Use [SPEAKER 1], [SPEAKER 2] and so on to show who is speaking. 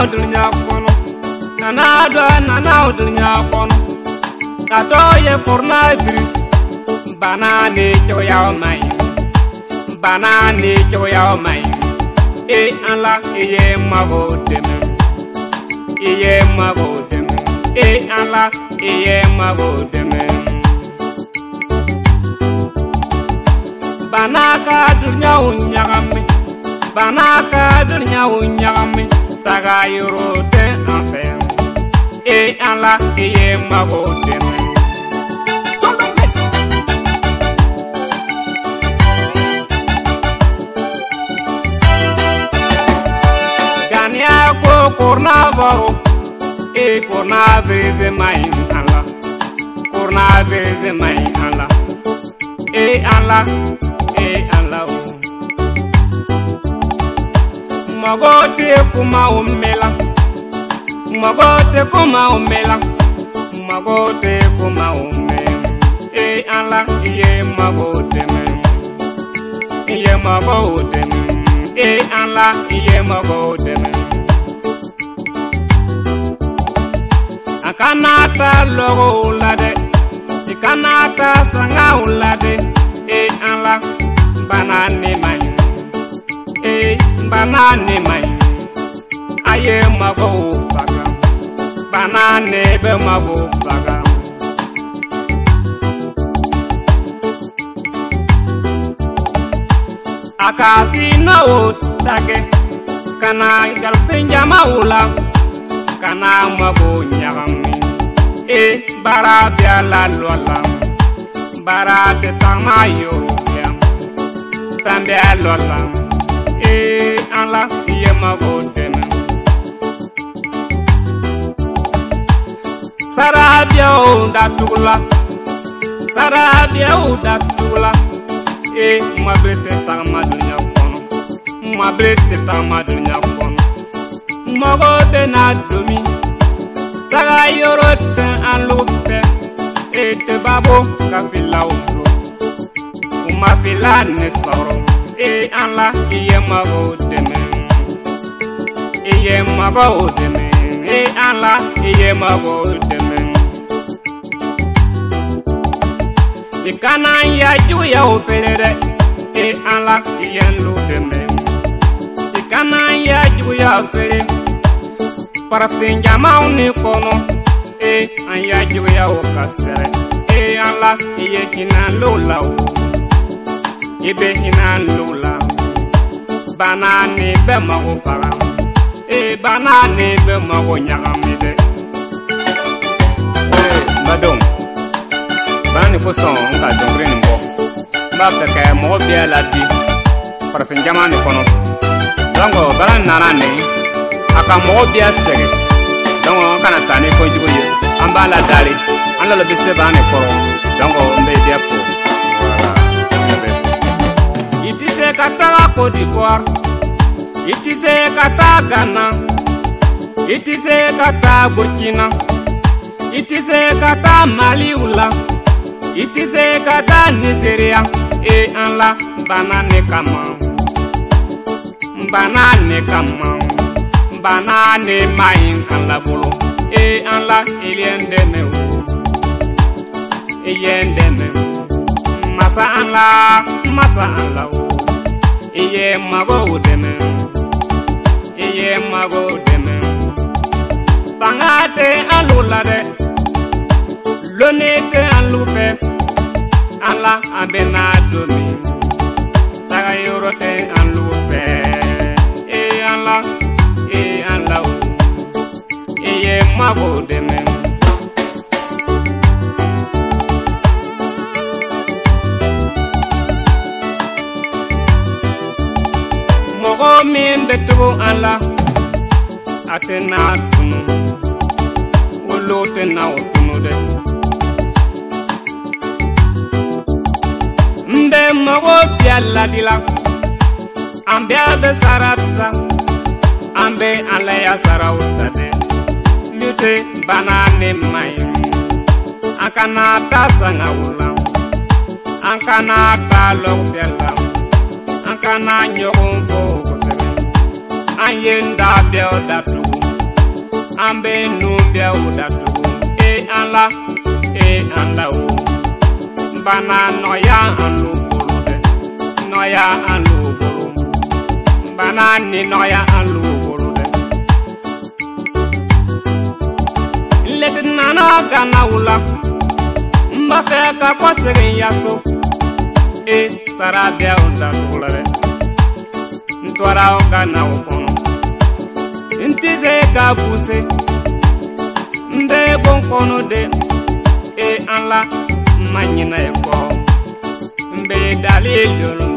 [SPEAKER 1] dunya kono nana dunya kono atoye coronavirus banane choya mai banane choya mai e ala iye mago deme e ala iye mago deme banaka dunya unyagame taga yorote affaire e ala iye mago deme coronavirus coronavirus mai ala coronavirus mai ala ala magote kuma umela magote kuma ume ala iye magote me ala iye magote me akanata logo ulade ikanata sanga ulade ala banane mai aye mago faga banane be mago faga akasi no take kana galpenja maula kana mago nyagami bara bia la lola bara de tamayo ya tambe lola ala iye mago deme sarabia udatula mabrete tamadunya kono mago de na domi taga yorote alupe te babo kafila ubro umafila ne soro ala iye mago deme ala iye mago deme ikana ya juya oferere ala iye lu deme ikana ya juya ofere para pinjama uni kono anya juya okasere ala iye kina lola ibe ina lola banane be mago fara banane be mago nyagamide badom bani ko son ka dongre nimbo ba ka mo bia la di para fin jamane kono dongo baran narane aka mo bia sege dongo kana tane ko jigoye ambala dali anlo lo bise bani koro dongo mbe dia po itise katala Côte d'Ivoire itise kata Ghana itise kata Burkina itise kata Mali ula itise kata Nigeria ala banane mai ala bolo ala iliende me masa ala iye mago deme tangate alula de lonete alupe ala abena domi taga yorote alupe ala iye mago deme min betugo ala atena tunu wolo tena otunu de mbe mago bialla dila ambe abe sarata ambe ala ya sarauta de lute banane mai akana tasanga wula akana talo bialla akana nyogon fo ayenda bel datu ambe numbia udatu anla o bana noya anlu bolude noya anlu bolu bana ni noya anlu bolude let nana gana wula mbafe ka kwasere yaso sarabia udatu lare ntwara gana ukono intize ka buse nde bonkono de anla manyina eko mbe dalil yolum